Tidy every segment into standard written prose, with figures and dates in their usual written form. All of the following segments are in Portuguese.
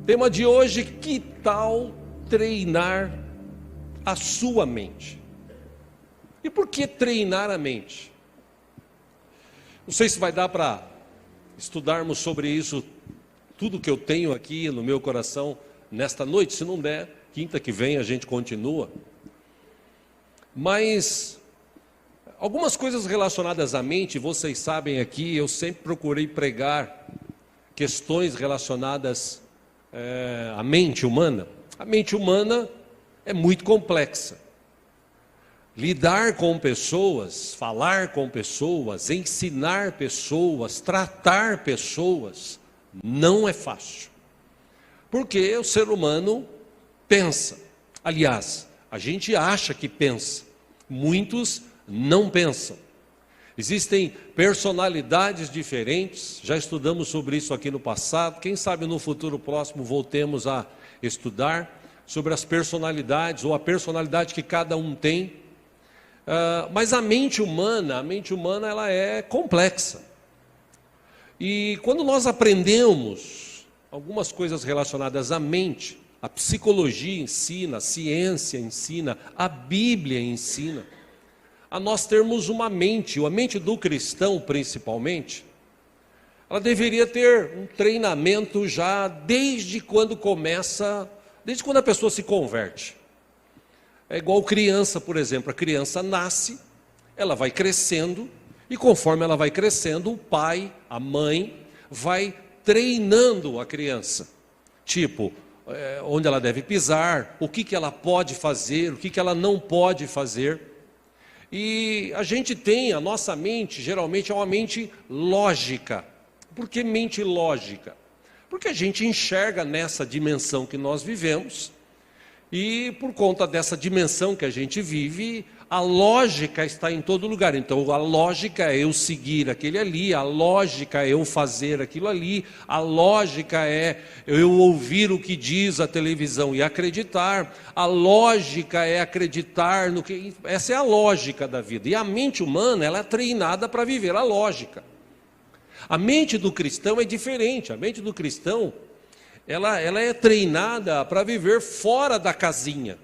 Tema de hoje: que tal treinar a sua mente? E por que treinar a mente? Não sei se vai dar para estudarmos sobre isso, tudo que eu tenho aqui no meu coração nesta noite. Se não der, quinta que vem a gente continua. Mas algumas coisas relacionadas à mente, vocês sabem aqui, eu sempre procurei pregar questões relacionadas à mente humana. A mente humana é muito complexa. Lidar com pessoas, falar com pessoas, ensinar pessoas, tratar pessoas, não é fácil. Porque o ser humano pensa. Aliás, a gente acha que pensa. Muitos não pensam. Existem personalidades diferentes, já estudamos sobre isso aqui no passado. Quem sabe no futuro próximo voltemos a estudar sobre as personalidades, ou a personalidade que cada um tem. Mas a mente humana ela é complexa. E quando nós aprendemos algumas coisas relacionadas à mente, a psicologia ensina, a ciência ensina, a Bíblia ensina, a nós termos uma mente, a mente do cristão principalmente, ela deveria ter um treinamento já desde quando a pessoa se converte. É igual criança, por exemplo. A criança nasce, ela vai crescendo, e conforme ela vai crescendo, o pai, a mãe, vai treinando a criança. Tipo, onde ela deve pisar, o que ela pode fazer, o que ela não pode fazer. E a nossa mente, geralmente é uma mente lógica. Por que mente lógica? Porque a gente enxerga nessa dimensão que nós vivemos, e por conta dessa dimensão que a gente vive, a lógica está em todo lugar. Então a lógica é eu seguir aquele ali, a lógica é eu fazer aquilo ali, a lógica é eu ouvir o que diz a televisão e acreditar, a lógica é acreditar no que... Essa é a lógica da vida. E a mente humana, ela é treinada para viver a lógica. A mente do cristão é diferente. A mente do cristão, ela é treinada para viver fora da casinha.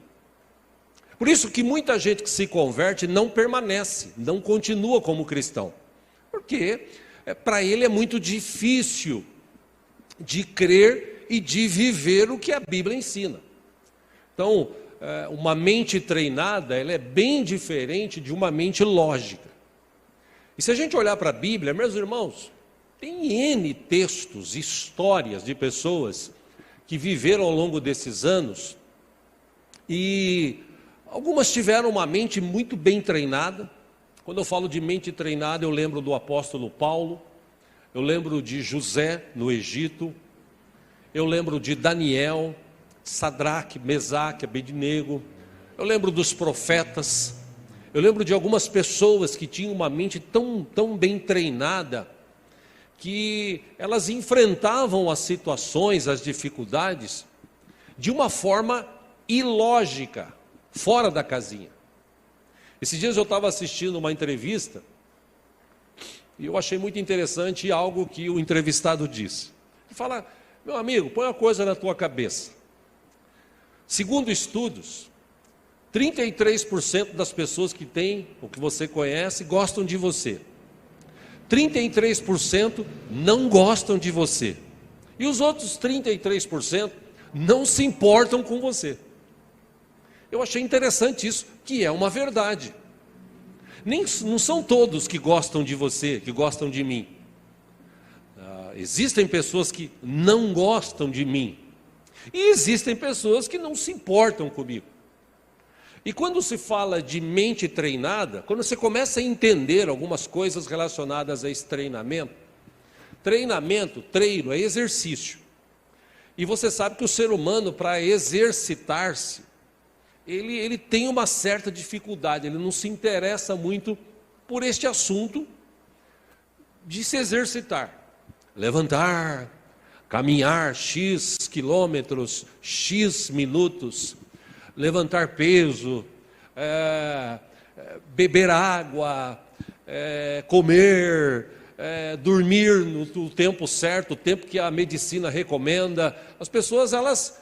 Por isso que muita gente que se converte não permanece, não continua como cristão. Porque para ele é muito difícil de crer e de viver o que a Bíblia ensina. Então, uma mente treinada, ela é bem diferente de uma mente lógica. E se a gente olhar para a Bíblia, meus irmãos, tem N textos, histórias de pessoas que viveram ao longo desses anos, e algumas tiveram uma mente muito bem treinada. Quando eu falo de mente treinada, eu lembro do apóstolo Paulo, eu lembro de José no Egito, eu lembro de Daniel, Sadraque, Mesaque, Abednego, eu lembro dos profetas, eu lembro de algumas pessoas que tinham uma mente tão bem treinada, que elas enfrentavam as situações, as dificuldades, de uma forma ilógica, fora da casinha. Esses dias eu estava assistindo uma entrevista, e eu achei muito interessante algo que o entrevistado disse. Ele fala: meu amigo, põe uma coisa na tua cabeça. Segundo estudos, 33% das pessoas que tem, ou que você conhece, gostam de você. 33% não gostam de você. E os outros 33% não se importam com você. Eu achei interessante isso, que é uma verdade. Não são todos que gostam de você, que gostam de mim. Existem pessoas que não gostam de mim. E existem pessoas que não se importam comigo. E quando se fala de mente treinada, quando você começa a entender algumas coisas relacionadas a esse treino, treino é exercício. E você sabe que o ser humano, para exercitar-se, ele tem uma certa dificuldade, ele não se interessa muito por este assunto de se exercitar. Levantar, caminhar X quilômetros, X minutos, levantar peso, beber água, comer, dormir no tempo certo, o tempo que a medicina recomenda. As pessoas, elas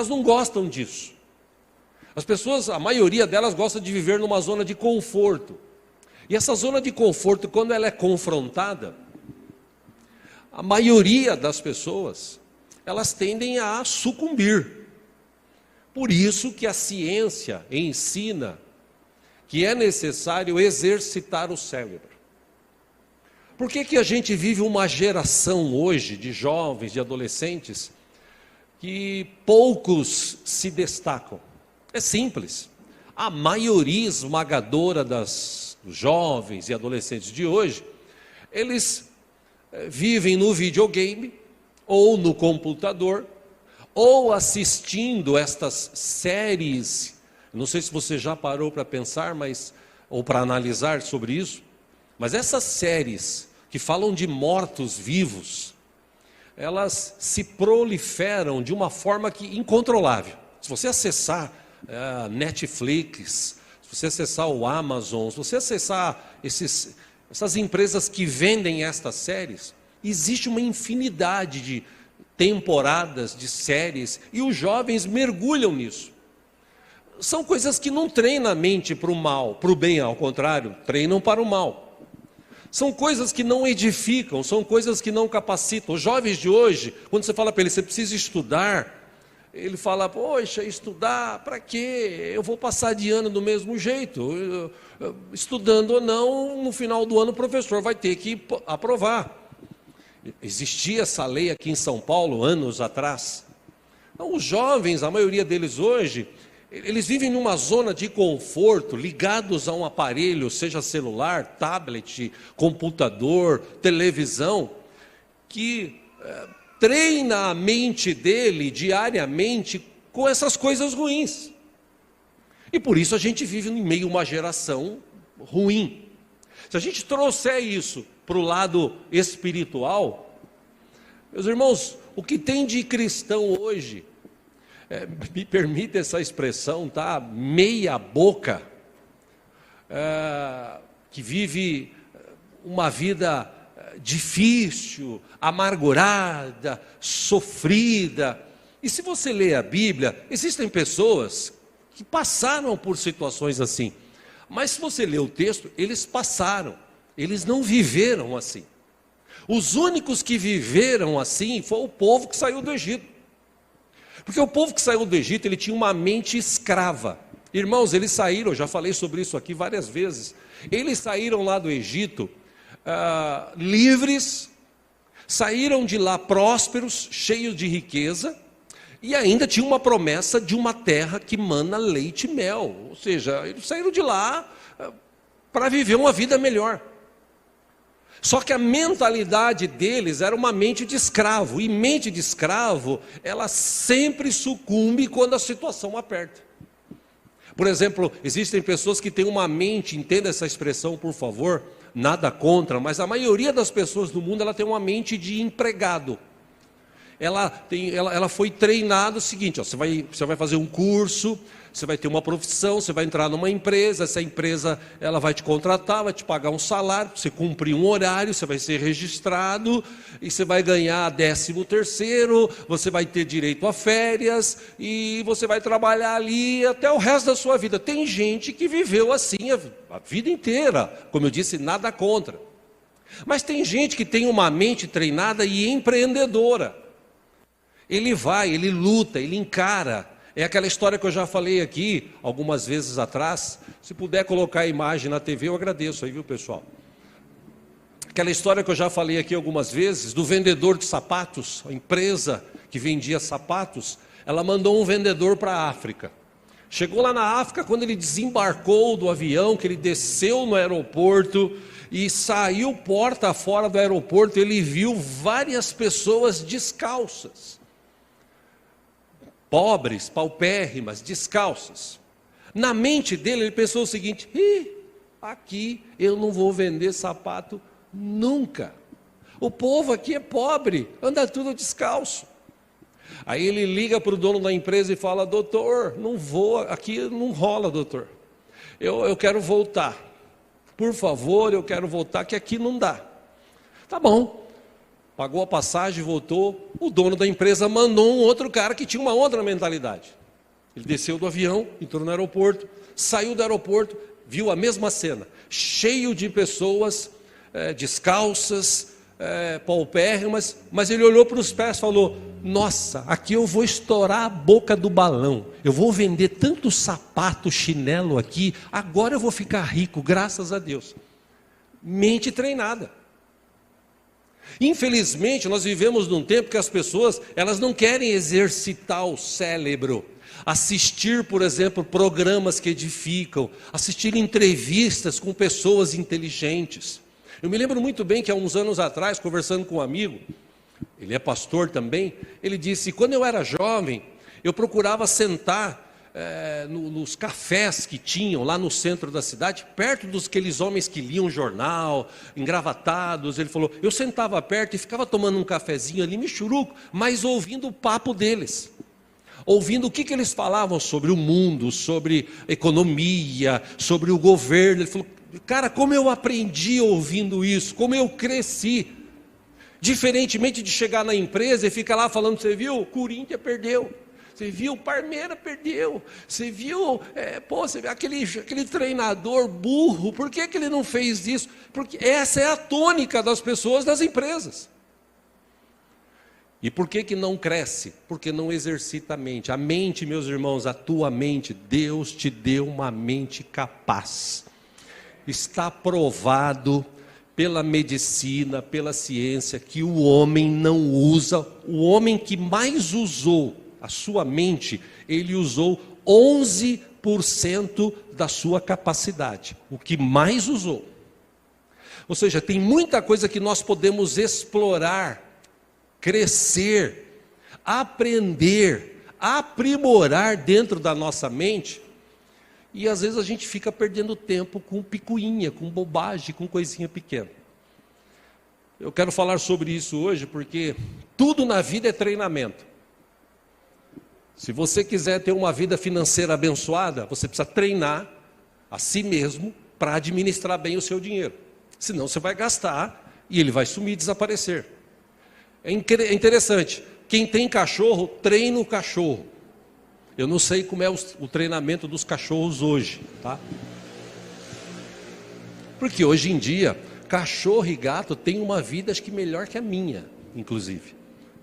não gostam disso. As pessoas, a maioria delas gosta de viver numa zona de conforto. E essa zona de conforto, quando ela é confrontada, a maioria das pessoas, elas tendem a sucumbir. Por isso que a ciência ensina que é necessário exercitar o cérebro. Por que a gente vive uma geração hoje de jovens, de adolescentes, que poucos se destacam? É simples. A maioria esmagadora dos jovens e adolescentes de hoje, eles vivem no videogame, ou no computador, ou assistindo estas séries. Não sei se você já parou para pensar, ou para analisar sobre isso, mas essas séries que falam de mortos-vivos, elas se proliferam de uma forma incontrolável. Se você acessar Netflix, se você acessar o Amazon, se você acessar essas empresas que vendem estas séries, existe uma infinidade de temporadas, de séries, e os jovens mergulham nisso. São coisas que não treinam a mente para o mal, para o bem, ao contrário, treinam para o mal. São coisas que não edificam, são coisas que não capacitam. Os jovens de hoje, quando você fala para ele, você precisa estudar, ele fala, poxa, estudar, para quê? Eu vou passar de ano do mesmo jeito. Estudando ou não, no final do ano o professor vai ter que aprovar. Existia essa lei aqui em São Paulo, anos atrás. Então, os jovens, a maioria deles hoje, eles vivem numa zona de conforto, ligados a um aparelho, seja celular, tablet, computador, televisão, que treina a mente dele diariamente com essas coisas ruins. E por isso a gente vive em meio a uma geração ruim. Se a gente trouxer isso para o lado espiritual, meus irmãos, o que tem de cristão hoje, me permite essa expressão, tá? Meia boca, que vive uma vida difícil, amargurada, sofrida. E se você ler a Bíblia, existem pessoas que passaram por situações assim, mas se você ler o texto, eles passaram, eles não viveram assim. Os únicos que viveram assim foi o povo que saiu do Egito. Porque o povo que saiu do Egito, ele tinha uma mente escrava. Irmãos, eles saíram, eu já falei sobre isso aqui várias vezes, eles saíram lá do Egito livres, saíram de lá prósperos, cheios de riqueza, e ainda tinha uma promessa de uma terra que mana leite e mel. Ou seja, eles saíram de lá para viver uma vida melhor. Só que a mentalidade deles era uma mente de escravo, e mente de escravo, ela sempre sucumbe quando a situação aperta. Por exemplo, existem pessoas que têm uma mente, entenda essa expressão por favor, nada contra, mas a maioria das pessoas do mundo, ela tem uma mente de empregado. Ela foi treinada o seguinte, ó, você vai fazer um curso, você vai ter uma profissão, você vai entrar numa empresa, essa empresa ela vai te contratar, vai te pagar um salário, você cumprir um horário, você vai ser registrado, e você vai ganhar 13º, você vai ter direito a férias, e você vai trabalhar ali até o resto da sua vida. Tem gente que viveu assim a vida inteira, como eu disse, nada contra. Mas tem gente que tem uma mente treinada e empreendedora. Ele vai, ele luta, ele encara. É aquela história que eu já falei aqui algumas vezes atrás. Se puder colocar a imagem na TV, eu agradeço aí, viu, pessoal? Aquela história que eu já falei aqui algumas vezes, do vendedor de sapatos, a empresa que vendia sapatos, ela mandou um vendedor para a África. Chegou lá na África, quando ele desembarcou do avião, que ele desceu no aeroporto e saiu porta fora do aeroporto, ele viu várias pessoas descalças. Pobres, paupérrimas, descalças. Na mente dele, ele pensou o seguinte: aqui eu não vou vender sapato nunca. O povo aqui é pobre, anda tudo descalço. Aí ele liga para o dono da empresa e fala: doutor, não vou, aqui não rola, doutor. Eu quero voltar. Por favor, eu quero voltar, que aqui não dá. Tá bom. Pagou a passagem, voltou. O dono da empresa mandou um outro cara que tinha uma outra mentalidade. Ele desceu do avião, entrou no aeroporto, saiu do aeroporto, viu a mesma cena, cheio de pessoas descalças, paupérrimas, mas ele olhou para os pés e falou: nossa, aqui eu vou estourar a boca do balão, eu vou vender tanto sapato, chinelo aqui, agora eu vou ficar rico, graças a Deus. Mente treinada. Infelizmente, nós vivemos num tempo que as pessoas, elas não querem exercitar o cérebro, assistir, por exemplo, programas que edificam, assistir entrevistas com pessoas inteligentes. Eu me lembro muito bem que há uns anos atrás, conversando com um amigo, ele é pastor também, ele disse: quando eu era jovem, eu procurava sentar nos cafés que tinham lá no centro da cidade, perto dos aqueles homens que liam jornal, engravatados. Ele falou: eu sentava perto e ficava tomando um cafezinho ali, michuruco, mas ouvindo o papo deles, ouvindo o que eles falavam sobre o mundo, sobre economia, sobre o governo. Ele falou: cara, como eu aprendi ouvindo isso, como eu cresci. Diferentemente de chegar na empresa e ficar lá falando: você viu, o Corinthians perdeu, você viu, o Palmeiras perdeu, você viu, você viu aquele treinador burro, por que ele não fez isso? Porque essa é a tônica das pessoas das empresas. E por que não cresce? Porque não exercita a mente. A mente, meus irmãos, a tua mente, Deus te deu uma mente capaz. Está provado pela medicina, pela ciência, que o homem não usa, o homem que mais usou a sua mente, ele usou 11% da sua capacidade, o que mais usou. Ou seja, tem muita coisa que nós podemos explorar, crescer, aprender, aprimorar dentro da nossa mente, e às vezes a gente fica perdendo tempo com picuinha, com bobagem, com coisinha pequena. Eu quero falar sobre isso hoje porque tudo na vida é treinamento. Se você quiser ter uma vida financeira abençoada, você precisa treinar a si mesmo para administrar bem o seu dinheiro. Senão você vai gastar e ele vai sumir e desaparecer. É interessante, quem tem cachorro, treina o cachorro. Eu não sei como é o treinamento dos cachorros hoje, tá? Porque hoje em dia, cachorro e gato têm uma vida, acho que melhor que a minha, inclusive,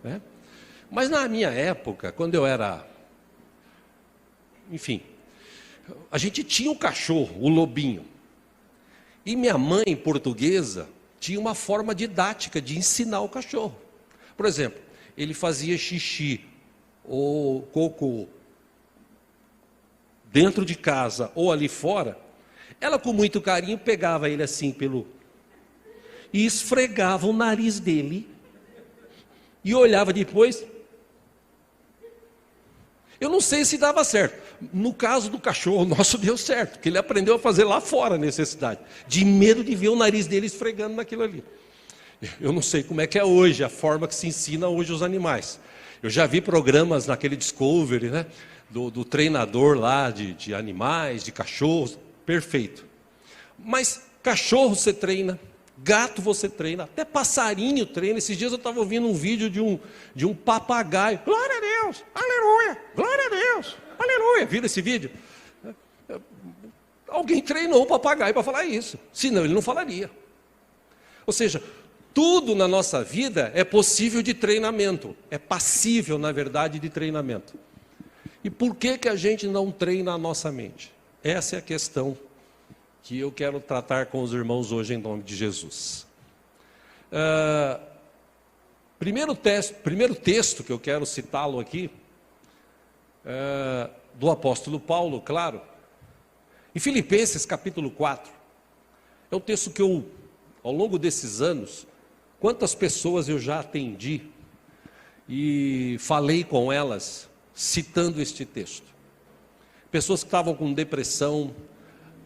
né? Mas na minha época, quando eu era... Enfim, a gente tinha um cachorro, o Lobinho. E minha mãe, portuguesa, tinha uma forma didática de ensinar o cachorro. Por exemplo, ele fazia xixi ou cocô dentro de casa ou ali fora, ela com muito carinho pegava ele assim e esfregava o nariz dele e olhava depois. Eu não sei se dava certo. No caso do cachorro, nosso deu certo, porque ele aprendeu a fazer lá fora a necessidade, de medo de ver o nariz dele esfregando naquilo ali. Eu não sei como é que é hoje, a forma que se ensina hoje os animais. Eu já vi programas naquele Discovery, né? Do treinador lá de animais, de cachorros, perfeito. Mas cachorro você treina, gato você treina, até passarinho treina. Esses dias eu estava ouvindo um vídeo de um papagaio. Glória a Deus, aleluia, glória a Deus, aleluia. Viram esse vídeo? Alguém treinou o papagaio para falar isso, senão ele não falaria. Ou seja, tudo na nossa vida é possível de treinamento, é passível, na verdade, de treinamento. E por que a gente não treina a nossa mente? Essa é a questão que eu quero tratar com os irmãos hoje em nome de Jesus. Primeiro texto que eu quero citá-lo aqui, do apóstolo Paulo, claro, em Filipenses capítulo 4, é um texto que eu, ao longo desses anos, quantas pessoas eu já atendi e falei com elas, citando este texto. Pessoas que estavam com depressão,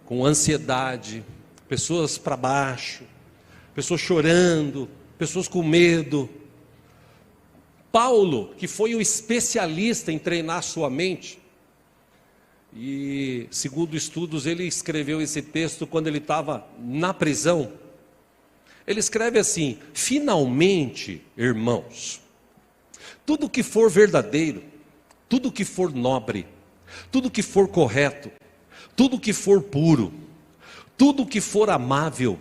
com ansiedade, pessoas para baixo, pessoas chorando, pessoas com medo. Paulo, que foi o especialista em treinar sua mente, e segundo estudos ele escreveu esse texto quando ele estava na prisão. Ele escreve assim: finalmente, irmãos, tudo que for verdadeiro, tudo que for nobre, tudo que for correto, tudo que for puro, tudo que for amável,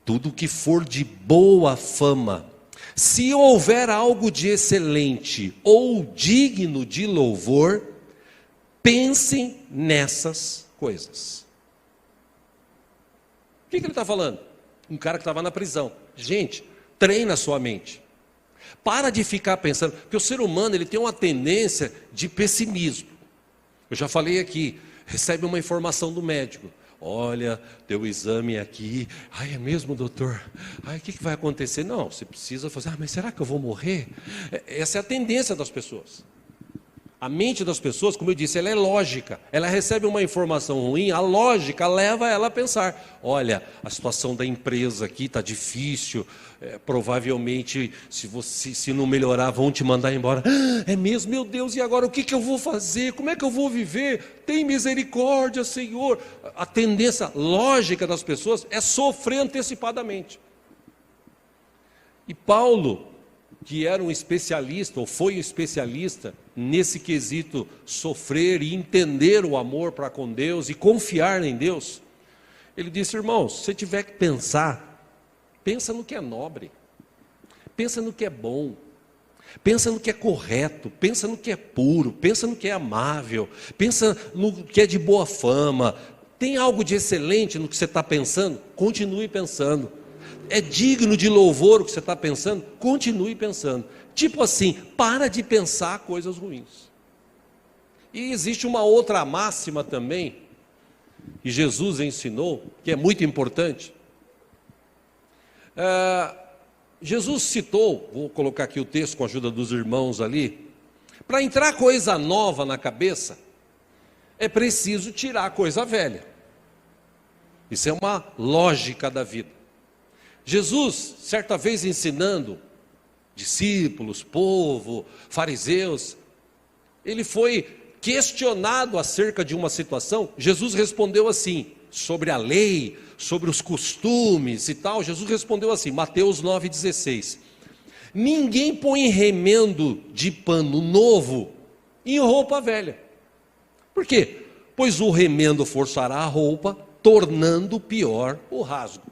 tudo que for de boa fama, se houver algo de excelente ou digno de louvor, pensem nessas coisas. O que ele está falando? Um cara que estava na prisão. Gente, treina a sua mente. Para de ficar pensando, porque o ser humano ele tem uma tendência de pessimismo. Eu já falei aqui, recebe uma informação do médico. Olha, teu exame aqui. Ai, é mesmo, doutor? Ai, o que vai acontecer? Não, você precisa fazer. Mas será que eu vou morrer? Essa é a tendência das pessoas. A mente das pessoas, como eu disse, ela é lógica. Ela recebe uma informação ruim, a lógica leva ela a pensar: olha, a situação da empresa aqui está difícil, provavelmente se não melhorar vão te mandar embora. É mesmo? Meu Deus, e agora o que eu vou fazer? Como é que eu vou viver? Tem misericórdia, Senhor. A tendência lógica das pessoas é sofrer antecipadamente. E Paulo, que era um especialista, ou foi um especialista, nesse quesito sofrer e entender o amor para com Deus e confiar em Deus, ele disse: irmãos, se você tiver que pensar, pensa no que é nobre, pensa no que é bom, pensa no que é correto, pensa no que é puro, pensa no que é amável, pensa no que é de boa fama. Tem algo de excelente no que você está pensando? Continue pensando. É digno de louvor o que você está pensando? Continue pensando. Tipo assim, para de pensar coisas ruins. E existe uma outra máxima também, que Jesus ensinou, que é muito importante. Jesus citou, vou colocar aqui o texto com a ajuda dos irmãos ali, para entrar coisa nova na cabeça, é preciso tirar coisa velha. Isso é uma lógica da vida. Jesus, certa vez ensinando discípulos, povo, fariseus, ele foi questionado acerca de uma situação. Jesus respondeu assim, sobre a lei, sobre os costumes e tal. Jesus respondeu assim, Mateus 9,16: ninguém põe remendo de pano novo em roupa velha. Por quê? Pois o remendo forçará a roupa, tornando pior o rasgo.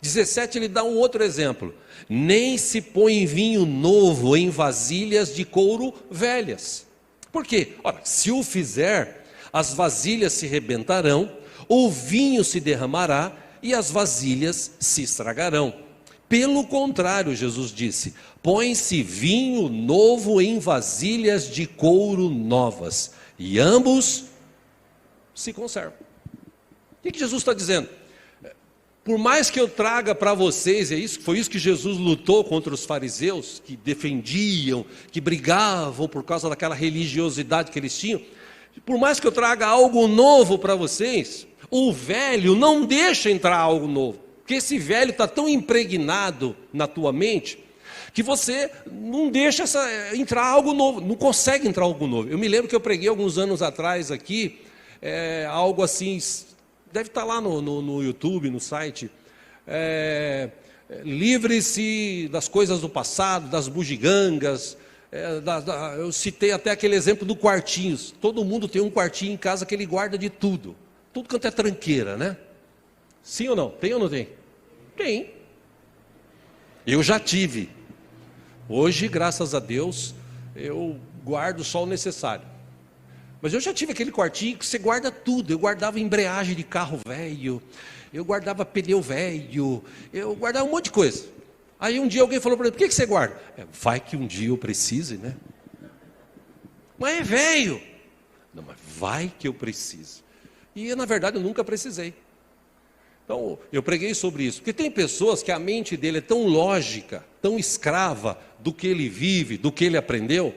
17, ele dá um outro exemplo: nem se põe vinho novo em vasilhas de couro velhas. Por quê? Ora, se o fizer, as vasilhas se rebentarão, o vinho se derramará e as vasilhas se estragarão. Pelo contrário, Jesus disse, põe-se vinho novo em vasilhas de couro novas, e ambos se conservam. O que Jesus está dizendo? Por mais que eu traga para vocês, foi isso que Jesus lutou contra os fariseus, que defendiam, que brigavam por causa daquela religiosidade que eles tinham. Por mais que eu traga algo novo para vocês, o velho não deixa entrar algo novo. Porque esse velho está tão impregnado na tua mente, que você não deixa entrar algo novo, não consegue entrar algo novo. Eu me lembro que eu preguei alguns anos atrás aqui, algo assim... Deve estar lá no YouTube, no site. Livre-se das coisas do passado, das bugigangas. Eu citei até aquele exemplo do quartinho. Todo mundo tem um quartinho em casa que ele guarda de tudo. Tudo quanto é tranqueira, né? Sim ou não? Tem ou não tem? Tem. Eu já tive. Hoje, graças a Deus, eu guardo só o necessário. Mas eu já tive aquele quartinho que você guarda tudo. Eu guardava embreagem de carro velho, eu guardava pneu velho, eu guardava um monte de coisa. Aí um dia alguém falou para mim: por que você guarda? Vai que um dia eu precise, né? Mas é velho. Não, mas vai que eu preciso. E na verdade eu nunca precisei. Então eu preguei sobre isso. Porque tem pessoas que a mente dele é tão lógica, tão escrava do que ele vive, do que ele aprendeu,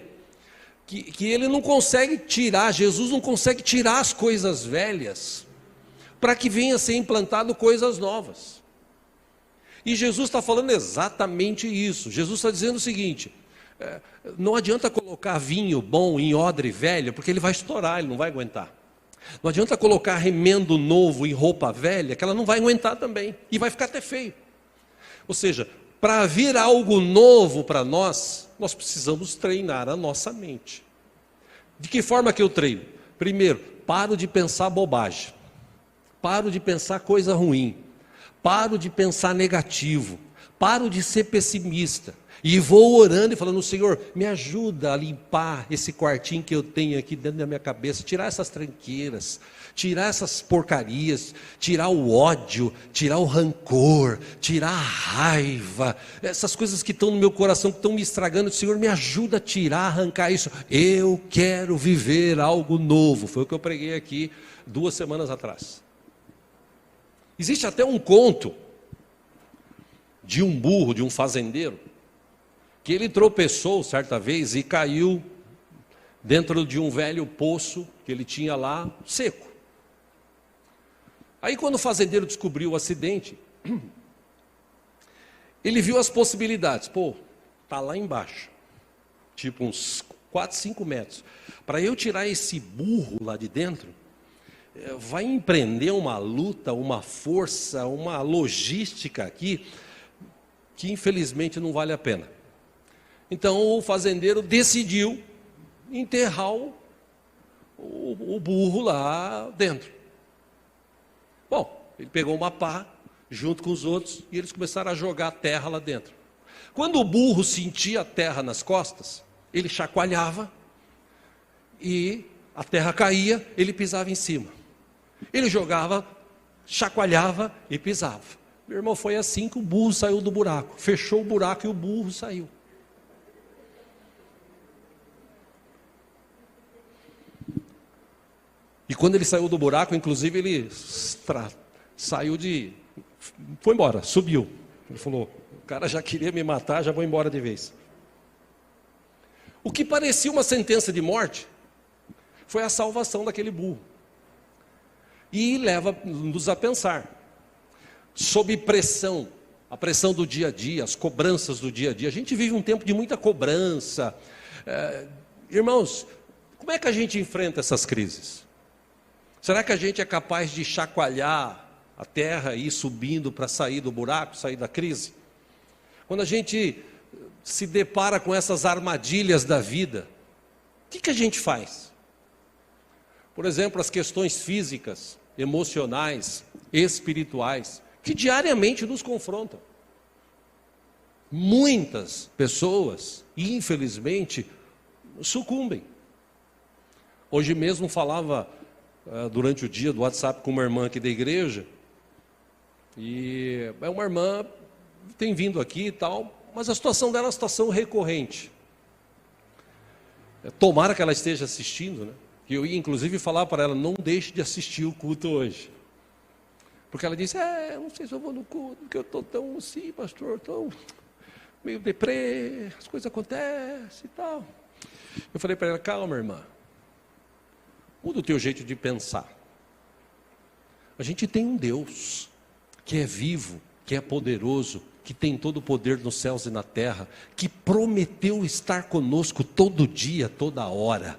que ele não consegue tirar, Jesus não consegue tirar as coisas velhas, para que venha a ser implantado coisas novas. E Jesus está falando exatamente isso. Jesus está dizendo o seguinte: não adianta colocar vinho bom em odre velha, porque ele vai estourar, ele não vai aguentar. Não adianta colocar remendo novo em roupa velha, que ela não vai aguentar também, e vai ficar até feio. Ou seja, para vir algo novo para nós, nós precisamos treinar a nossa mente. De que forma que eu treino? Primeiro, paro de pensar bobagem. Paro de pensar coisa ruim. Paro de pensar negativo. Paro de ser pessimista. E vou orando e falando: Senhor, me ajuda a limpar esse quartinho que eu tenho aqui dentro da minha cabeça, tirar essas tranqueiras, tirar essas porcarias, tirar o ódio, tirar o rancor, tirar a raiva, essas coisas que estão no meu coração, que estão me estragando. Senhor, me ajuda a tirar, arrancar isso. Eu quero viver algo novo. Foi o que eu preguei aqui 2 semanas atrás. Existe até um conto de um burro, de um fazendeiro, que ele tropeçou certa vez e caiu dentro de um velho poço que ele tinha lá, seco. Aí quando o fazendeiro descobriu o acidente, ele viu as possibilidades. Pô, está lá embaixo, tipo uns 4, 5 metros. Para eu tirar esse burro lá de dentro, vai empreender uma luta, uma força, uma logística aqui, que infelizmente não vale a pena. Então o fazendeiro decidiu enterrar o burro lá dentro. Bom, ele pegou uma pá junto com os outros e eles começaram a jogar terra lá dentro. Quando o burro sentia a terra nas costas, ele chacoalhava e a terra caía, ele pisava em cima. Ele jogava, chacoalhava e pisava. Meu irmão, foi assim que o burro saiu do buraco. Fechou o buraco e o burro saiu. E quando ele saiu do buraco, inclusive ele saiu foi embora, subiu. Ele falou: o cara já queria me matar, já vou embora de vez. O que parecia uma sentença de morte foi a salvação daquele burro. E leva-nos a pensar, sob pressão, a pressão do dia a dia, as cobranças do dia a dia. A gente vive um tempo de muita cobrança. Irmãos, como é que a gente enfrenta essas crises? Será que a gente é capaz de chacoalhar a terra e ir subindo para sair do buraco, sair da crise? Quando a gente se depara com essas armadilhas da vida, o que a gente faz? Por exemplo, as questões físicas, emocionais, espirituais, que diariamente nos confrontam. Muitas pessoas, infelizmente, sucumbem. Hoje mesmo falava durante o dia do WhatsApp com uma irmã aqui da igreja, e é uma irmã que tem vindo aqui e tal, mas a situação dela é uma situação recorrente. Tomara que ela esteja assistindo, né? Que eu ia inclusive falar para ela: não deixe de assistir o culto hoje. Porque ela disse: eu não sei se eu vou no culto, porque eu estou tão assim, pastor, estou meio deprê, as coisas acontecem e tal. Eu falei para ela: calma, irmã, muda o teu jeito de pensar. A gente tem um Deus que é vivo, que é poderoso, que tem todo o poder nos céus e na terra, que prometeu estar conosco todo dia, toda hora.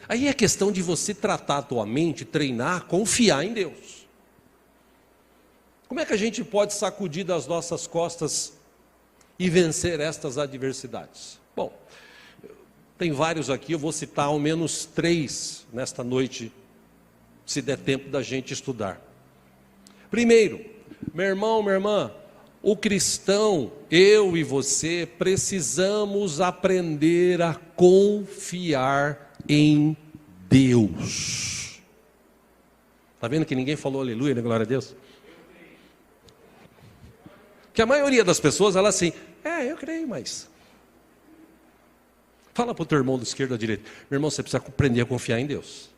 Aí é questão de você tratar a tua mente, treinar, confiar em Deus. Como é que a gente pode sacudir das nossas costas e vencer estas adversidades? Bom, tem vários aqui, eu vou citar ao menos 3 nesta noite, se der tempo da gente estudar. Primeiro, meu irmão, minha irmã, o cristão, eu e você, precisamos aprender a confiar em Deus. Está vendo que ninguém falou aleluia, né? Glória a Deus. Que a maioria das pessoas, ela assim: eu creio, mas... Fala para o teu irmão do esquerdo ou da direita: meu irmão, você precisa aprender a confiar em Deus.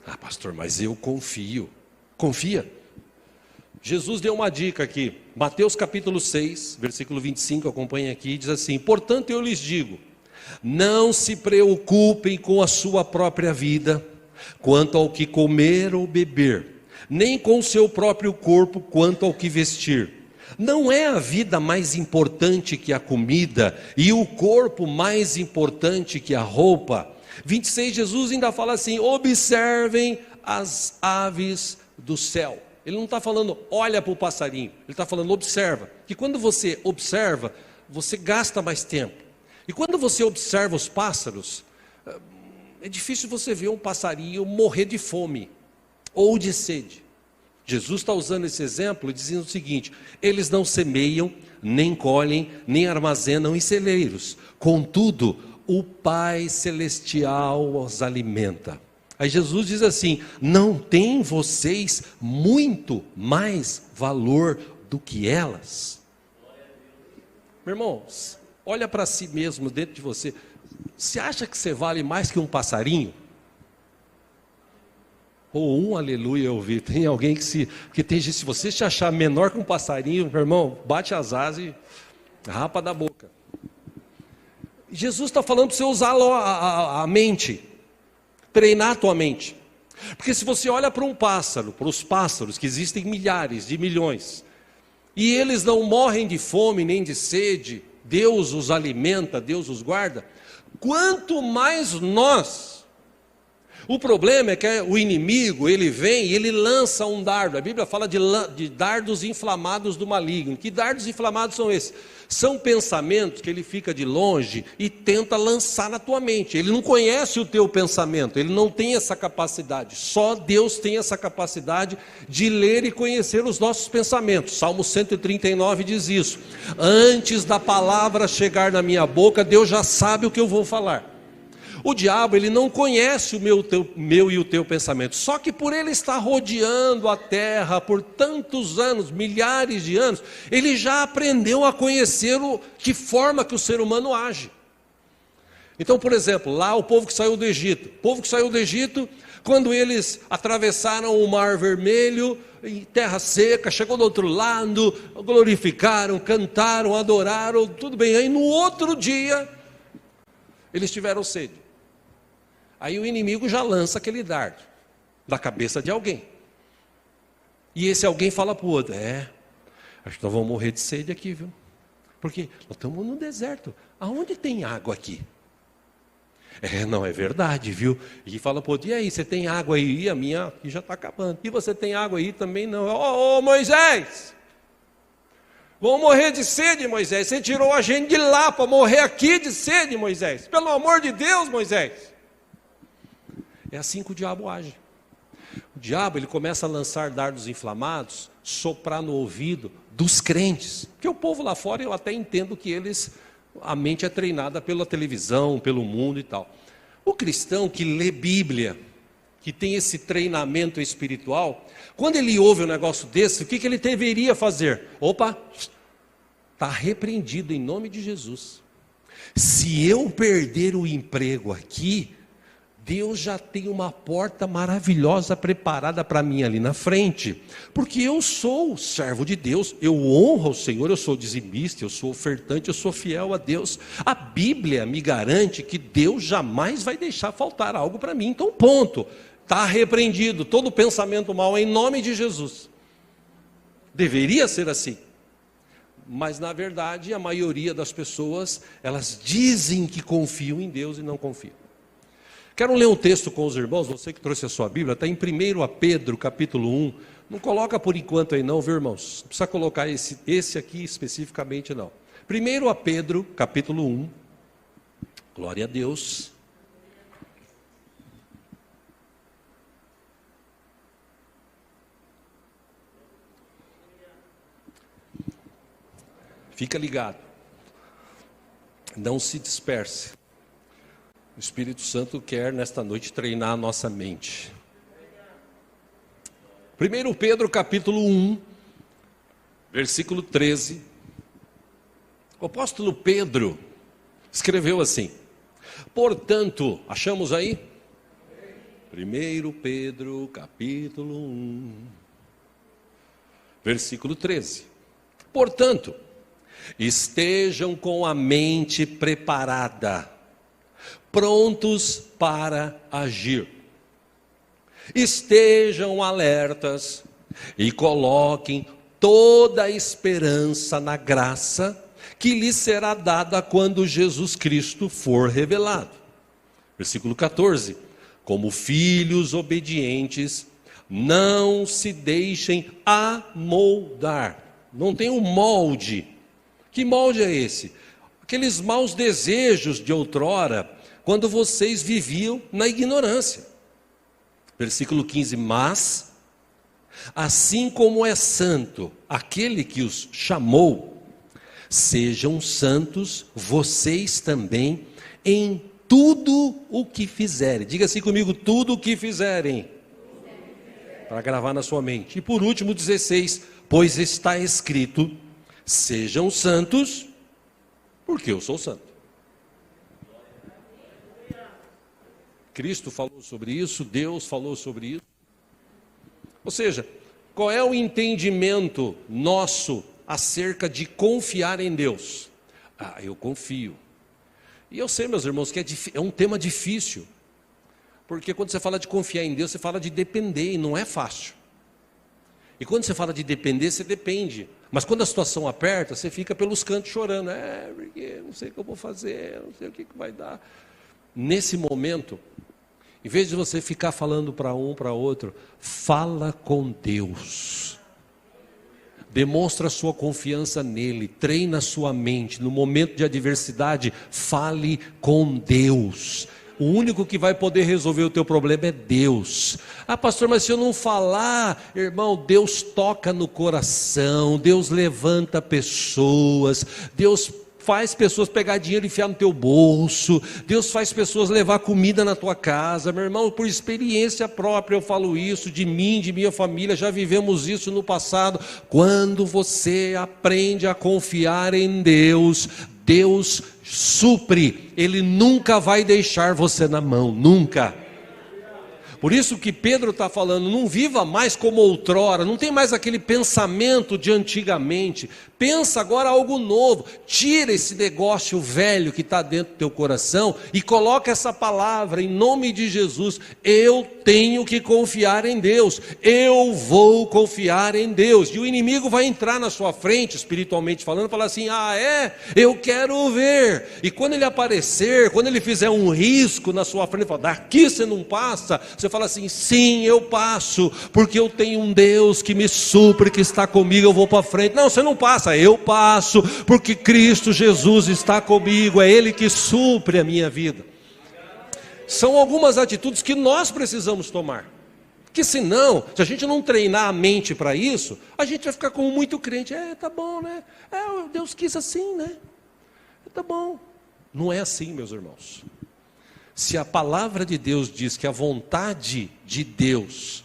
Ah, pastor, mas eu confio. Confia. Jesus deu uma dica aqui, Mateus capítulo 6, versículo 25, acompanha aqui, diz assim: portanto eu lhes digo, não se preocupem com a sua própria vida, quanto ao que comer ou beber, nem com o seu próprio corpo, quanto ao que vestir. Não é a vida mais importante que a comida, e o corpo mais importante que a roupa? 26, Jesus ainda fala assim: observem as aves do céu. Ele não está falando, olha para o passarinho. Ele está falando, observa. Que quando você observa, você gasta mais tempo. E quando você observa os pássaros, é difícil você ver um passarinho morrer de fome ou de sede. Jesus está usando esse exemplo dizendo o seguinte: eles não semeiam, nem colhem, nem armazenam em celeiros. Contudo, o Pai Celestial os alimenta. Aí Jesus diz assim: não têm vocês muito mais valor do que elas? Meu irmão, olha para si mesmo dentro de você. Você acha que você vale mais que um passarinho? Ou um aleluia eu ouvi. Tem alguém que tem, se você se achar menor que um passarinho, meu irmão, bate as asas e rapa da boca. Jesus está falando para você usar a mente, treinar a tua mente. Porque se você olha para um pássaro, para os pássaros, que existem milhares de milhões, e eles não morrem de fome nem de sede, Deus os alimenta, Deus os guarda, quanto mais nós. O problema é que o inimigo, ele vem e ele lança um dardo. A Bíblia fala de dardos inflamados do maligno. Que dardos inflamados são esses? São pensamentos que ele fica de longe e tenta lançar na tua mente. Ele não conhece o teu pensamento, ele não tem essa capacidade. Só Deus tem essa capacidade de ler e conhecer os nossos pensamentos. Salmo 139 diz isso: antes da palavra chegar na minha boca, Deus já sabe o que eu vou falar. O diabo, ele não conhece o meu e o teu pensamento. Só que por ele estar rodeando a terra por tantos anos, milhares de anos, ele já aprendeu a conhecer de forma que o ser humano age. Então, por exemplo, lá o povo que saiu do Egito. O povo que saiu do Egito, quando eles atravessaram o Mar Vermelho, em terra seca, chegou do outro lado, glorificaram, cantaram, adoraram, tudo bem. Aí no outro dia, eles tiveram sede. Aí o inimigo já lança aquele dardo da cabeça de alguém. E esse alguém fala para o outro: acho que nós vamos morrer de sede aqui, viu? Porque nós estamos no deserto. Aonde tem água aqui? Não, é verdade, viu? E fala para o outro: e aí, você tem água aí? E a minha aqui já está acabando. E você tem água aí também? Não. Ô Moisés! Vamos morrer de sede, Moisés. Você tirou a gente de lá para morrer aqui de sede, Moisés. Pelo amor de Deus, Moisés. É assim que o diabo age. O diabo, ele começa a lançar dardos inflamados, soprar no ouvido dos crentes. Porque o povo lá fora, eu até entendo que a mente é treinada pela televisão, pelo mundo e tal. O cristão que lê Bíblia, que tem esse treinamento espiritual, quando ele ouve um negócio desse, o que ele deveria fazer? Opa, está repreendido em nome de Jesus. Se eu perder o emprego aqui, Deus já tem uma porta maravilhosa preparada para mim ali na frente, porque eu sou servo de Deus, eu honro o Senhor, eu sou dizimista, eu sou ofertante, eu sou fiel a Deus. A Bíblia me garante que Deus jamais vai deixar faltar algo para mim. Então ponto, está repreendido todo pensamento mau em nome de Jesus. Deveria ser assim, mas na verdade a maioria das pessoas, elas dizem que confiam em Deus e não confiam. Quero ler um texto com os irmãos, você que trouxe a sua Bíblia, está em 1 Pedro, capítulo 1. Não coloca por enquanto aí não, viu, irmãos? Não precisa colocar esse aqui especificamente não. 1 Pedro, capítulo 1. Glória a Deus. Fica ligado. Não se disperse. O Espírito Santo quer nesta noite treinar a nossa mente. 1 Pedro capítulo 1, versículo 13. O apóstolo Pedro escreveu assim: portanto, achamos aí? 1 Pedro capítulo 1, versículo 13. Portanto, estejam com a mente preparada, prontos para agir. Estejam alertas e coloquem toda a esperança na graça que lhes será dada quando Jesus Cristo for revelado. Versículo 14. como filhos obedientes, não se deixem amoldar. Não tem um molde. Que molde é esse? Aqueles maus desejos de outrora, quando vocês viviam na ignorância. Versículo 15, mas, assim como é santo aquele que os chamou, sejam santos vocês também em tudo o que fizerem. Diga assim comigo, tudo o que fizerem. Para gravar na sua mente. E por último, 16, pois está escrito, sejam santos, porque eu sou santo. Cristo falou sobre isso, Deus falou sobre isso. Ou seja, qual é o entendimento nosso acerca de confiar em Deus? Eu confio. E eu sei, meus irmãos, que é um tema difícil. Porque quando você fala de confiar em Deus, você fala de depender, e não é fácil. E quando você fala de depender, você depende. Mas quando a situação aperta, você fica pelos cantos chorando. Porque não sei o que eu vou fazer, não sei o que vai dar. Nesse momento, em vez de você ficar falando para um, para outro, fala com Deus. Demonstra a sua confiança nele, treina a sua mente. No momento de adversidade, fale com Deus. O único que vai poder resolver o teu problema é Deus. Pastor, mas se eu não falar, irmão, Deus toca no coração, Deus levanta pessoas, Deus faz pessoas pegar dinheiro e enfiar no teu bolso, Deus faz pessoas levar comida na tua casa. Meu irmão, por experiência própria eu falo isso, de mim, de minha família, já vivemos isso no passado. Quando você aprende a confiar em Deus, Deus supre, Ele nunca vai deixar você na mão, nunca. Por isso que Pedro está falando, não viva mais como outrora, não tem mais aquele pensamento de antigamente, pensa agora algo novo, tira esse negócio velho que está dentro do teu coração e coloca essa palavra em nome de Jesus, eu tenho que confiar em Deus, eu vou confiar em Deus, e o inimigo vai entrar na sua frente, espiritualmente falando, falar assim, eu quero ver, e quando ele aparecer, quando ele fizer um risco na sua frente, falar, daqui você não passa, você fala assim, sim, eu passo, porque eu tenho um Deus que me supre, que está comigo, eu vou para frente. Não, você não passa, eu passo, porque Cristo Jesus está comigo, é Ele que supre a minha vida. São algumas atitudes que nós precisamos tomar, que senão, se a gente não treinar a mente para isso, a gente vai ficar como muito crente, tá bom, né, Deus quis assim, né, tá bom. Não é assim, meus irmãos. Se a palavra de Deus diz que a vontade de Deus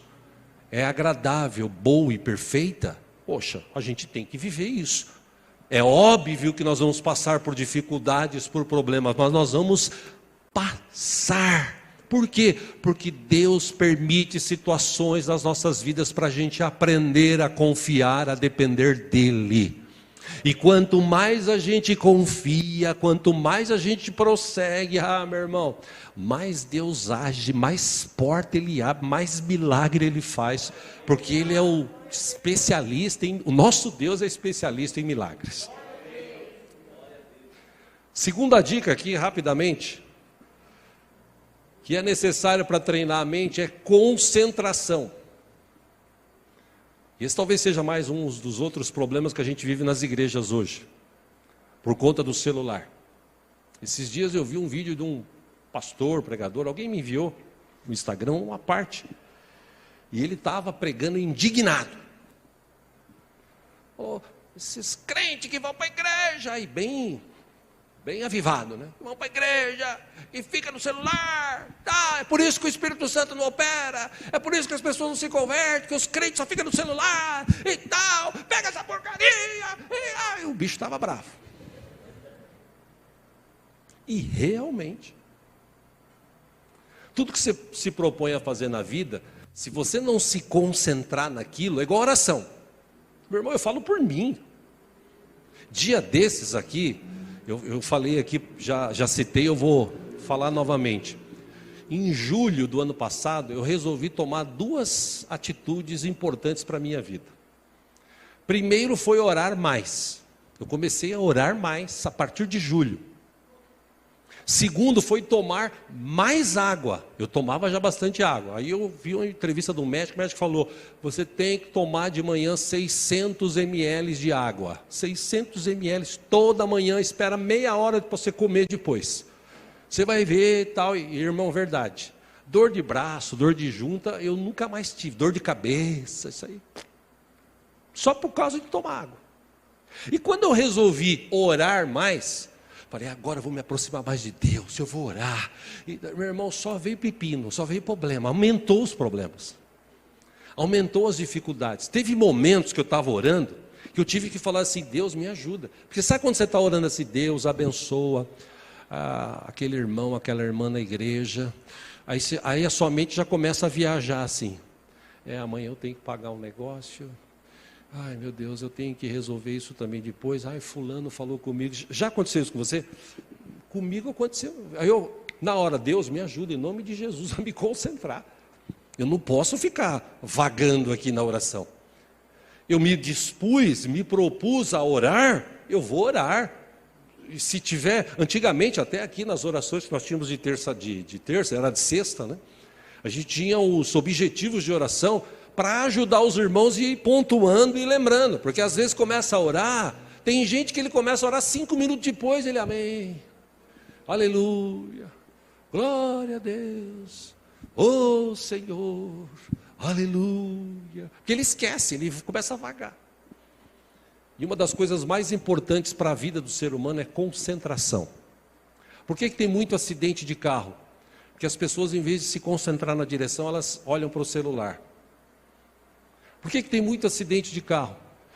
é agradável, boa e perfeita, poxa, a gente tem que viver isso. É óbvio que nós vamos passar por dificuldades, por problemas, mas nós vamos passar. Por quê? Porque Deus permite situações nas nossas vidas para a gente aprender a confiar, a depender dEle. E quanto mais a gente confia, quanto mais a gente prossegue, meu irmão, mais Deus age, mais porta Ele abre, mais milagre Ele faz, porque Ele é o especialista, o nosso Deus é especialista em milagres. Segunda dica aqui, rapidamente, que é necessário para treinar a mente, é concentração. Esse talvez seja mais um dos outros problemas que a gente vive nas igrejas hoje, por conta do celular. Esses dias eu vi um vídeo de um pastor, pregador, alguém me enviou no Instagram uma parte, e ele estava pregando indignado. Esses crentes que vão para a igreja, aí bem avivado, né? Vão para a igreja e fica no celular, é por isso que o Espírito Santo não opera, é por isso que as pessoas não se convertem, que os crentes só ficam no celular e tal, pega essa porcaria, e o bicho estava bravo. E realmente, tudo que você se propõe a fazer na vida, se você não se concentrar naquilo, é igual oração. Meu irmão, eu falo por mim. Dia desses aqui, eu falei aqui, já citei, eu vou falar novamente. Em julho do ano passado, eu resolvi tomar 2 atitudes importantes para a minha vida. Primeiro foi orar mais. Eu comecei a orar mais a partir de julho. Segundo, foi tomar mais água. Eu tomava já bastante água. Aí eu vi uma entrevista do médico, o médico falou, você tem que tomar de manhã 600 ml de água. 600 ml toda manhã, espera meia hora para você comer depois. Você vai ver e tal, e, irmão, verdade. Dor de braço, dor de junta, eu nunca mais tive. Dor de cabeça, isso aí. Só por causa de tomar água. E quando eu resolvi orar mais, falei, agora eu vou me aproximar mais de Deus, eu vou orar. E, meu irmão, só veio pepino, só veio problema, aumentou os problemas. Aumentou as dificuldades. Teve momentos que eu estava orando, que eu tive que falar assim, Deus me ajuda. Porque sabe quando você está orando assim, Deus abençoa aquele irmão, aquela irmã na igreja. Aí a sua mente já começa a viajar assim. Amanhã eu tenho que pagar um negócio. Ai, meu Deus, eu tenho que resolver isso também depois. Ai, fulano falou comigo. Já aconteceu isso com você? Comigo aconteceu. Aí na hora, Deus me ajuda, em nome de Jesus, a me concentrar. Eu não posso ficar vagando aqui na oração. Eu me dispus, me propus a orar, eu vou orar. E se tiver, antigamente, até aqui nas orações que nós tínhamos de terça, era de sexta, né? A gente tinha os objetivos de oração, para ajudar os irmãos e ir pontuando e lembrando, porque às vezes começa a orar, tem gente que ele começa a orar 5 minutos depois, ele amém, aleluia, glória a Deus, ô Senhor, aleluia, porque ele esquece, ele começa a vagar. E uma das coisas mais importantes para a vida do ser humano é concentração. Por que tem muito acidente de carro? Porque as pessoas, em vez de se concentrar na direção, elas olham para o celular. Por que tem muito acidente de carro?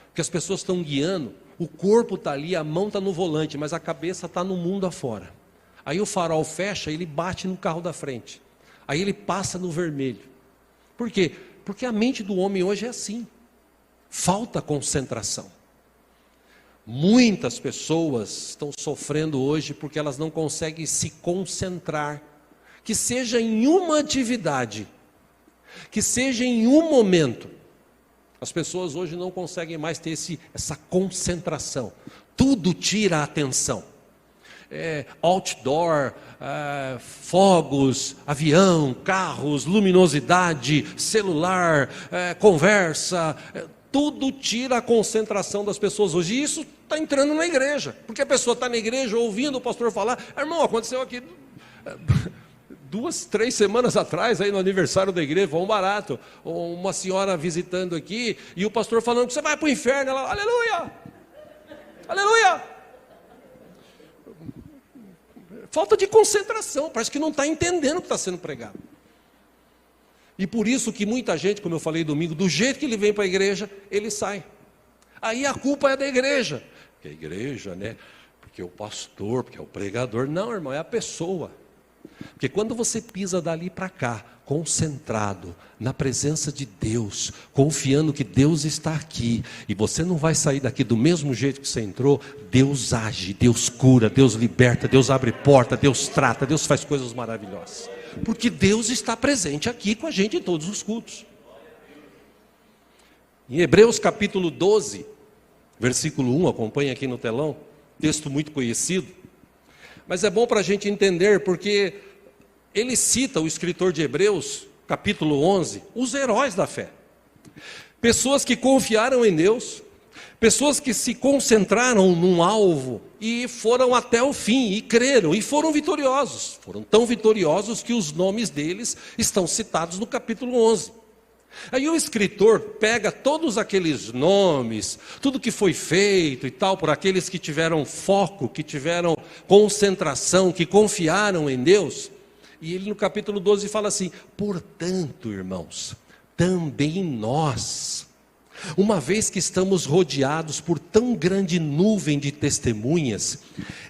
Porque as pessoas estão guiando, o corpo está ali, a mão está no volante, mas a cabeça está no mundo afora. Aí o farol fecha, ele bate no carro da frente. Aí ele passa no vermelho. Por quê? Porque a mente do homem hoje é assim. Falta concentração. Muitas pessoas estão sofrendo hoje porque elas não conseguem se concentrar. Que seja em uma atividade, que seja em um momento. As pessoas hoje não conseguem mais ter essa concentração. Tudo tira a atenção. Outdoor, fogos, avião, carros, luminosidade, celular, conversa. Tudo tira a concentração das pessoas hoje. E isso está entrando na igreja. Porque a pessoa está na igreja ouvindo o pastor falar. Irmão, aconteceu aqui 2, 3 semanas atrás, aí no aniversário da igreja, foi um barato, uma senhora visitando aqui, e o pastor falando que você vai para o inferno, ela, aleluia, aleluia. Falta de concentração, parece que não está entendendo o que está sendo pregado. E por isso que muita gente, como eu falei domingo, do jeito que ele vem para a igreja, ele sai. Aí a culpa é da igreja. Porque a igreja, né? Porque o pastor, porque é o pregador. Não, irmão, é a pessoa. Porque quando você pisa dali para cá, concentrado na presença de Deus, confiando que Deus está aqui, e você não vai sair daqui do mesmo jeito que você entrou, Deus age, Deus cura, Deus liberta, Deus abre porta, Deus trata, Deus faz coisas maravilhosas. Porque Deus está presente aqui com a gente em todos os cultos. Em Hebreus capítulo 12, versículo 1, acompanha aqui no telão, texto muito conhecido. Mas é bom para a gente entender, porque ele cita, o escritor de Hebreus, capítulo 11, os heróis da fé. Pessoas que confiaram em Deus, pessoas que se concentraram num alvo e foram até o fim, e creram, e foram vitoriosos. Foram tão vitoriosos que os nomes deles estão citados no capítulo 11. Aí o escritor pega todos aqueles nomes, tudo que foi feito e tal, por aqueles que tiveram foco, que tiveram concentração, que confiaram em Deus. E ele no capítulo 12 fala assim: portanto, irmãos, também nós, uma vez que estamos rodeados por tão grande nuvem de testemunhas,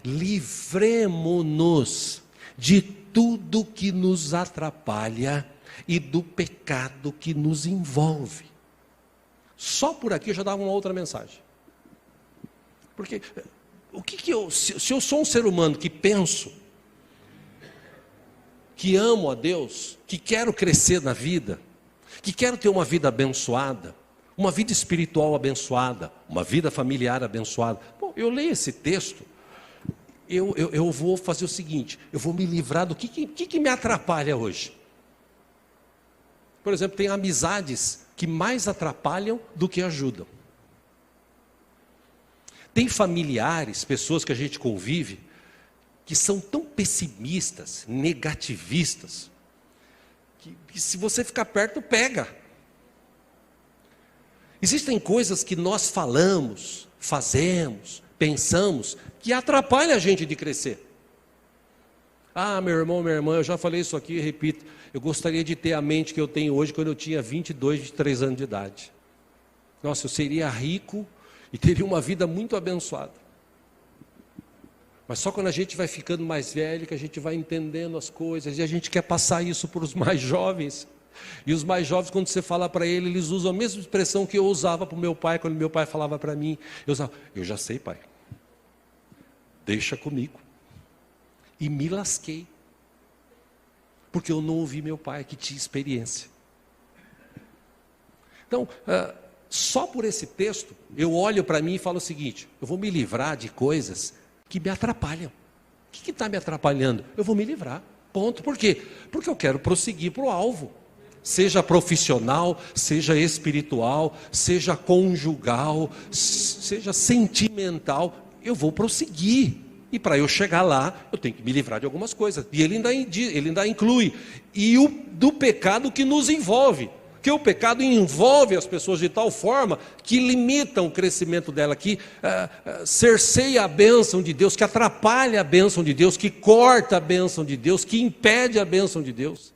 livremo-nos de tudo que nos atrapalha e do pecado que nos envolve. Só por aqui eu já dava uma outra mensagem. Porque se eu sou um ser humano que penso, que amo a Deus, que quero crescer na vida, que quero ter uma vida abençoada, uma vida espiritual abençoada, uma vida familiar abençoada. Bom, eu leio esse texto eu vou fazer o seguinte, eu vou me livrar do que me atrapalha hoje. Por exemplo, tem amizades que mais atrapalham do que ajudam. Tem familiares, pessoas que a gente convive, que são tão pessimistas, negativistas, que se você ficar perto, pega. Existem coisas que nós falamos, fazemos, pensamos, que atrapalham a gente de crescer. Ah, meu irmão, minha irmã, eu já falei isso aqui e repito, eu gostaria de ter a mente que eu tenho hoje quando eu tinha 22, 23 anos de idade. Nossa, eu seria rico e teria uma vida muito abençoada. Mas só quando a gente vai ficando mais velho que a gente vai entendendo as coisas e a gente quer passar isso para os mais jovens. E os mais jovens, quando você fala para eles, eles usam a mesma expressão que eu usava para o meu pai, quando meu pai falava para mim. Eu já sei, pai, deixa comigo. E me lasquei, porque eu não ouvi meu pai, que tinha experiência. Então, só por esse texto, eu olho para mim e falo o seguinte, eu vou me livrar de coisas que me atrapalham. O que está me atrapalhando? Eu vou me livrar, ponto. Por quê? Porque eu quero prosseguir para o alvo. Seja profissional, seja espiritual, seja conjugal, seja sentimental, eu vou prosseguir. E para eu chegar lá, eu tenho que me livrar de algumas coisas. E ele ainda inclui. E do pecado que nos envolve. Porque o pecado envolve as pessoas de tal forma que limitam o crescimento dela, que cerceia a bênção de Deus, que atrapalha a bênção de Deus, que corta a bênção de Deus, que impede a bênção de Deus.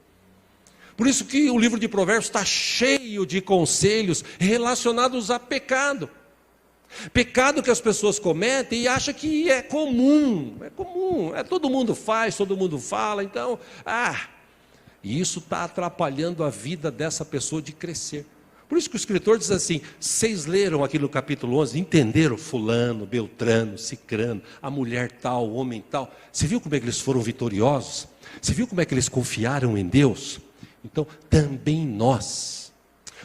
Por isso que o livro de Provérbios está cheio de conselhos relacionados a pecado. Pecado que as pessoas cometem e acham que é comum, todo mundo faz, todo mundo fala, então, e isso está atrapalhando a vida dessa pessoa de crescer. Por isso que o escritor diz assim, vocês leram aqui no capítulo 11, entenderam fulano, beltrano, cicrano, a mulher tal, o homem tal, você viu como é que eles foram vitoriosos? Você viu como é que eles confiaram em Deus? Então, também nós,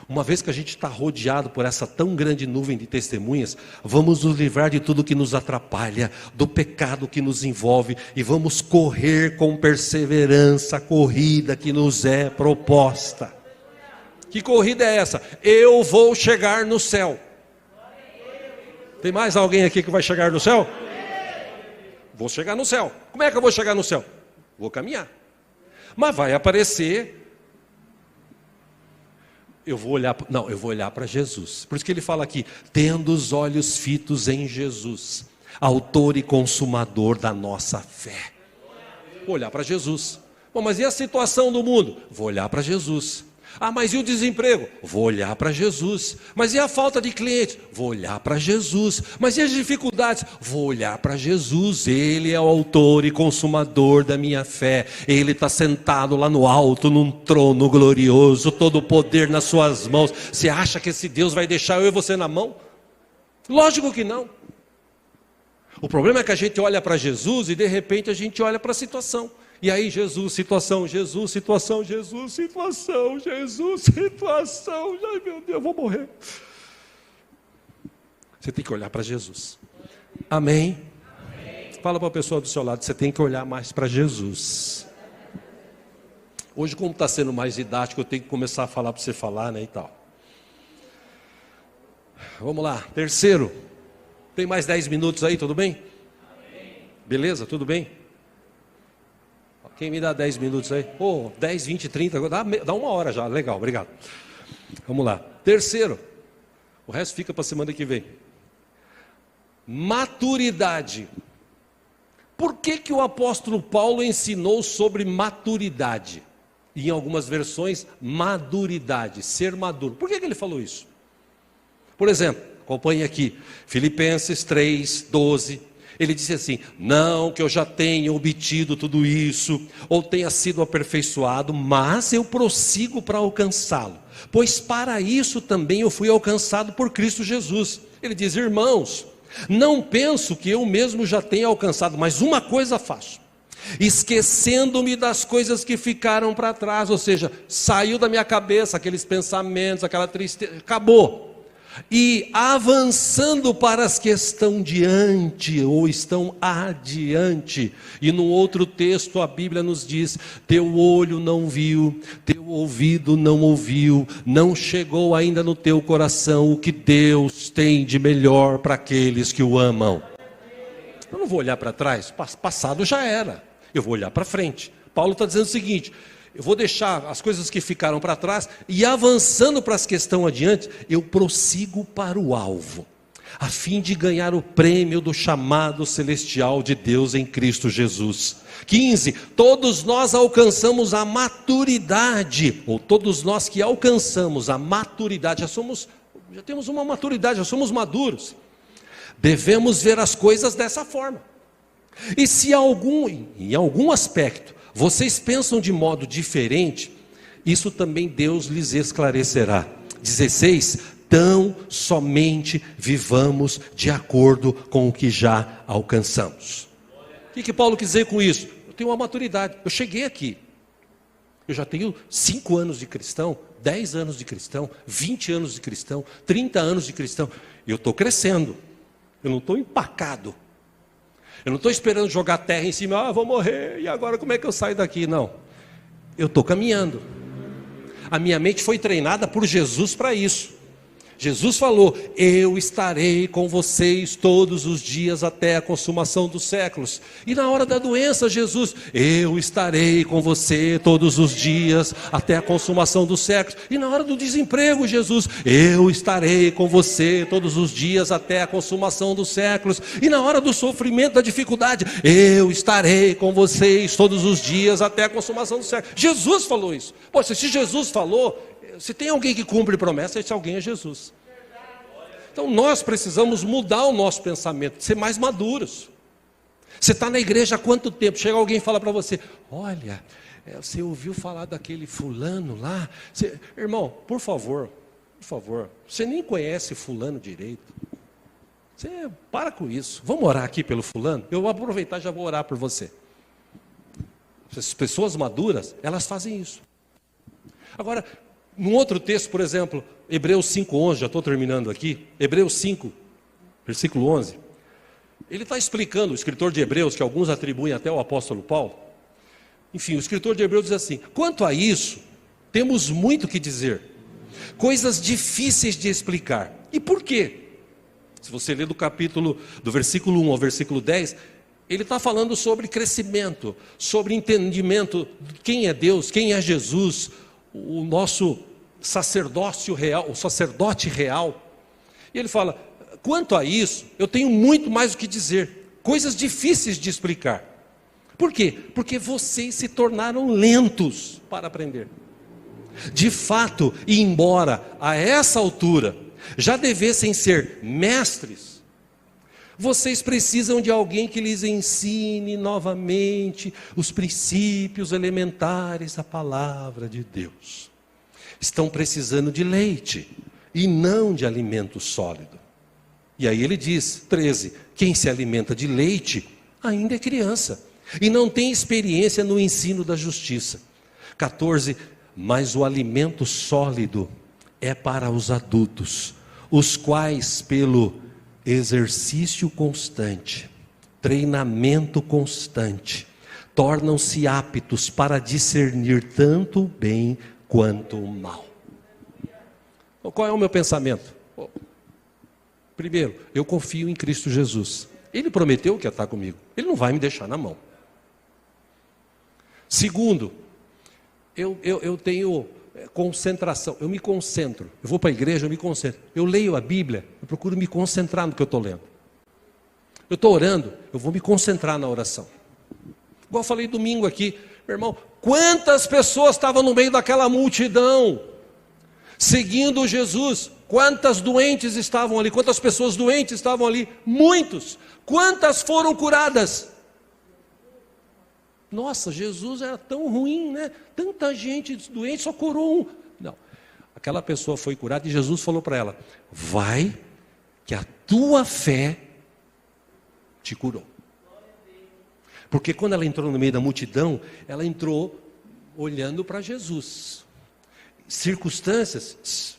uma vez que a gente está rodeado por essa tão grande nuvem de testemunhas, vamos nos livrar de tudo que nos atrapalha, do pecado que nos envolve, e vamos correr com perseverança a corrida que nos é proposta. Que corrida é essa? Eu vou chegar no céu. Tem mais alguém aqui que vai chegar no céu? Vou chegar no céu. Como é que eu vou chegar no céu? Vou caminhar. Mas vai aparecer... Eu vou olhar para Jesus. Por isso que ele fala aqui, tendo os olhos fitos em Jesus, autor e consumador da nossa fé. Vou olhar para Jesus. Bom, mas e a situação do mundo? Vou olhar para Jesus. Mas e o desemprego? Vou olhar para Jesus. Mas e a falta de clientes? Vou olhar para Jesus. Mas e as dificuldades? Vou olhar para Jesus. Ele é o autor e consumador da minha fé. Ele está sentado lá no alto, num trono glorioso, todo o poder nas suas mãos. Você acha que esse Deus vai deixar eu e você na mão? Lógico que não. O problema é que a gente olha para Jesus e de repente a gente olha para a situação. E aí Jesus, situação, Jesus, situação, Jesus, situação, Jesus, situação. Ai meu Deus, eu vou morrer. Você tem que olhar para Jesus. Amém? Amém. Fala para a pessoa do seu lado, você tem que olhar mais para Jesus. Hoje, como está sendo mais didático, eu tenho que começar a falar para você falar, né, e tal. Vamos lá, terceiro. Tem mais 10 minutos aí, tudo bem? Amém. Beleza, tudo bem? Quem me dá 10 minutos aí? 10, 20, 30, dá uma hora já, legal, obrigado. Vamos lá. Terceiro, o resto fica para a semana que vem. Maturidade. Por que o apóstolo Paulo ensinou sobre maturidade? E em algumas versões, maduridade, ser maduro. Por que ele falou isso? Por exemplo, acompanhe aqui, Filipenses 3, 12. Ele disse assim, não que eu já tenha obtido tudo isso, ou tenha sido aperfeiçoado, mas eu prossigo para alcançá-lo, pois para isso também eu fui alcançado por Cristo Jesus. Ele diz, irmãos, não penso que eu mesmo já tenha alcançado, mas uma coisa faço, esquecendo-me das coisas que ficaram para trás, ou seja, saiu da minha cabeça aqueles pensamentos, aquela tristeza, acabou. e avançando para as que estão diante, ou estão adiante. E no outro texto a Bíblia nos diz: teu olho não viu, teu ouvido não ouviu, não chegou ainda no teu coração o que Deus tem de melhor para aqueles que o amam. Eu não vou olhar para trás, passado já era, eu vou olhar para frente. Paulo está dizendo o seguinte: eu vou deixar as coisas que ficaram para trás e avançando para as que estão adiante, eu prossigo para o alvo, a fim de ganhar o prêmio do chamado celestial de Deus em Cristo Jesus. 15, todos nós alcançamos a maturidade, ou todos nós que alcançamos a maturidade, já temos uma maturidade, já somos maduros, devemos ver as coisas dessa forma. E se em algum aspecto vocês pensam de modo diferente, isso também Deus lhes esclarecerá. 16, tão somente vivamos de acordo com o que já alcançamos. O que Paulo quis dizer com isso? Eu tenho uma maturidade, eu cheguei aqui, eu já tenho 5 anos de cristão, 10 anos de cristão, 20 anos de cristão, 30 anos de cristão, eu estou crescendo, eu não estou empacado. Eu não estou esperando jogar terra em cima, vou morrer, e agora como é que eu saio daqui? Não, eu estou caminhando. A minha mente foi treinada por Jesus para isso. Jesus falou: eu estarei com vocês todos os dias até a consumação dos séculos. E na hora da doença, Jesus: eu estarei com você todos os dias até a consumação dos séculos. E na hora do desemprego, Jesus: eu estarei com você todos os dias até a consumação dos séculos. E na hora do sofrimento, da dificuldade: eu estarei com vocês todos os dias até a consumação dos séculos. Jesus falou isso. Poxa, se Jesus falou, se tem alguém que cumpre promessa, esse alguém é Jesus. Então nós precisamos mudar o nosso pensamento, ser mais maduros. Você está na igreja há quanto tempo? Chega alguém e fala para você: olha, você ouviu falar daquele fulano lá? Irmão, por favor, você nem conhece fulano direito. Você para com isso. Vamos orar aqui pelo fulano? Eu vou aproveitar e já vou orar por você. As pessoas maduras, elas fazem isso. Agora, num outro texto, por exemplo, Hebreus 5:11, já estou terminando aqui, Hebreus 5, versículo 11, ele está explicando, o escritor de Hebreus, que alguns atribuem até ao apóstolo Paulo, enfim, o escritor de Hebreus diz assim: quanto a isso, temos muito que dizer, coisas difíceis de explicar. E por quê? Se você ler do versículo 1 ao versículo 10, ele está falando sobre crescimento, sobre entendimento de quem é Deus, quem é Jesus, o nosso sacerdócio real, o sacerdote real. E ele fala: quanto a isso, eu tenho muito mais o que dizer, coisas difíceis de explicar. Por quê? Porque vocês se tornaram lentos para aprender. De fato, e embora a essa altura já devessem ser mestres, vocês precisam de alguém que lhes ensine novamente os princípios elementares da palavra de Deus. Estão precisando de leite e não de alimento sólido. E aí ele diz, 13, quem se alimenta de leite ainda é criança e não tem experiência no ensino da justiça. 14, mas o alimento sólido é para os adultos, os quais pelo exercício constante, treinamento constante, tornam-se aptos para discernir tanto o bem quanto o mal. Então, qual é o meu pensamento? Primeiro, eu confio em Cristo Jesus. Ele prometeu que ia estar comigo. Ele não vai me deixar na mão. Segundo, eu tenho concentração, eu me concentro. Eu vou para a igreja, eu me concentro. Eu leio a Bíblia, eu procuro me concentrar no que eu estou lendo. Eu estou orando, eu vou me concentrar na oração. Igual eu falei domingo aqui, meu irmão, quantas pessoas estavam no meio daquela multidão, seguindo Jesus? Quantas doentes estavam ali? Quantas pessoas doentes estavam ali? Muitos. Quantas foram curadas? Nossa, Jesus era tão ruim, né? Tanta gente doente, só curou um. Não, aquela pessoa foi curada e Jesus falou para ela: vai, que a tua fé te curou. Porque quando ela entrou no meio da multidão, ela entrou olhando para Jesus. Circunstâncias,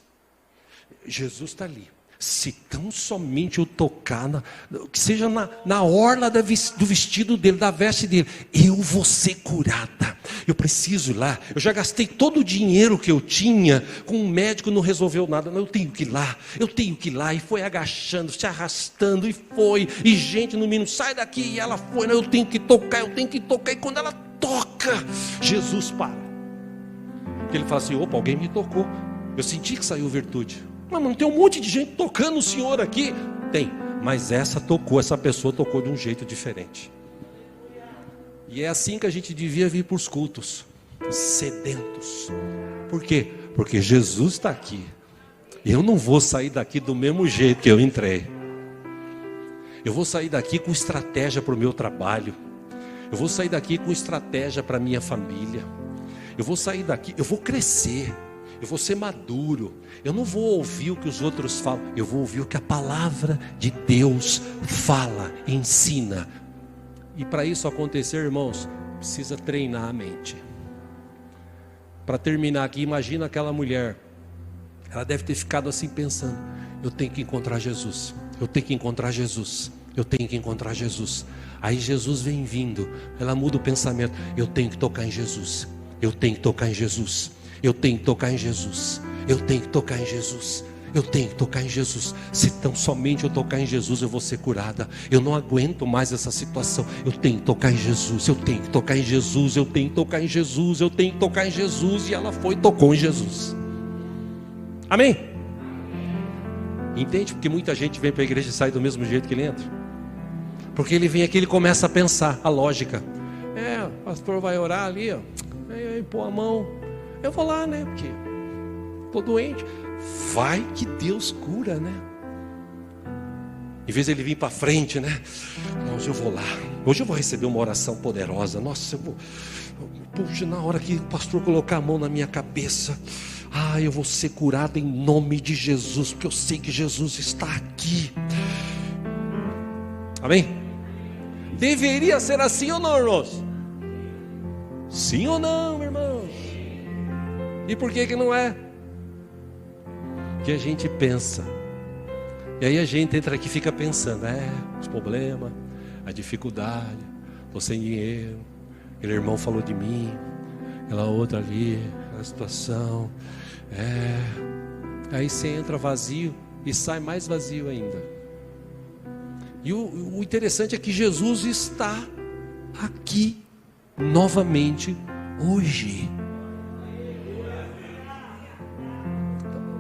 Jesus está ali. Se tão somente eu tocar, que seja na orla do vestido dele, da veste dele, eu vou ser curada. Eu preciso ir lá. Eu já gastei todo o dinheiro que eu tinha com um médico, não resolveu nada. Não, eu tenho que ir lá, eu tenho que ir lá. E foi agachando, se arrastando, e foi. E gente no mínimo, sai daqui. E ela foi, não, eu tenho que tocar, eu tenho que tocar. E quando ela toca, Jesus para. Porque ele fala assim: opa, alguém me tocou. Eu senti que saiu virtude. Mas não tem um monte de gente tocando o Senhor aqui? Tem, mas essa pessoa tocou de um jeito diferente. E é assim que a gente devia vir para os cultos, sedentos. Por quê? Porque Jesus está aqui. Eu não vou sair daqui do mesmo jeito que eu entrei. Eu vou sair daqui com estratégia para o meu trabalho. Eu vou sair daqui com estratégia para a minha família. Eu vou sair daqui, eu vou crescer. Eu vou ser maduro. Eu não vou ouvir o que os outros falam. Eu vou ouvir o que a palavra de Deus fala, ensina. E para isso acontecer, irmãos, precisa treinar a mente. Para terminar aqui, imagina aquela mulher. Ela deve ter ficado assim pensando: eu tenho que encontrar Jesus. Eu tenho que encontrar Jesus. Eu tenho que encontrar Jesus. Aí Jesus vem vindo. Ela muda o pensamento: eu tenho que tocar em Jesus. Eu tenho que tocar em Jesus. Eu tenho que tocar em Jesus. Eu tenho que tocar em Jesus. Eu tenho que tocar em Jesus. Se tão somente eu tocar em Jesus, eu vou ser curada. Eu não aguento mais essa situação. Eu tenho que tocar em Jesus. Eu tenho que tocar em Jesus. Eu tenho que tocar em Jesus. Eu tenho que tocar em Jesus. E ela foi e tocou em Jesus. Amém? Entende? Porque muita gente vem para a igreja e sai do mesmo jeito que ele entra. Porque ele vem aqui e ele começa a pensar a lógica. O pastor vai orar ali, ó. Aí pôr a mão. Eu vou lá, né? Porque estou doente. Vai que Deus cura, né? Em vez de ele vir para frente, né? Hoje eu vou lá. Hoje eu vou receber uma oração poderosa. Nossa, eu vou. Puxa, na hora que o pastor colocar a mão na minha cabeça, eu vou ser curado em nome de Jesus, porque eu sei que Jesus está aqui. Amém? Deveria ser assim ou não, irmãos? Sim ou não, irmãos? E por que não é? Porque a gente pensa. E aí a gente entra aqui e fica pensando: os problemas, a dificuldade, estou sem dinheiro, aquele irmão falou de mim, aquela outra ali, aquela situação. Aí você entra vazio e sai mais vazio ainda. E o interessante é que Jesus está aqui novamente hoje.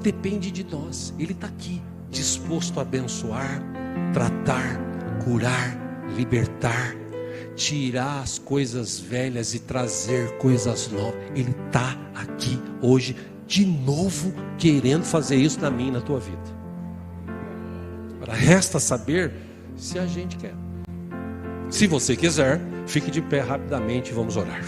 Depende de nós. Ele está aqui, disposto a abençoar, tratar, curar, libertar, tirar as coisas velhas e trazer coisas novas. Ele está aqui hoje, de novo, querendo fazer isso na minha e na tua vida. Agora resta saber se a gente quer. Se você quiser, fique de pé rapidamente e vamos orar.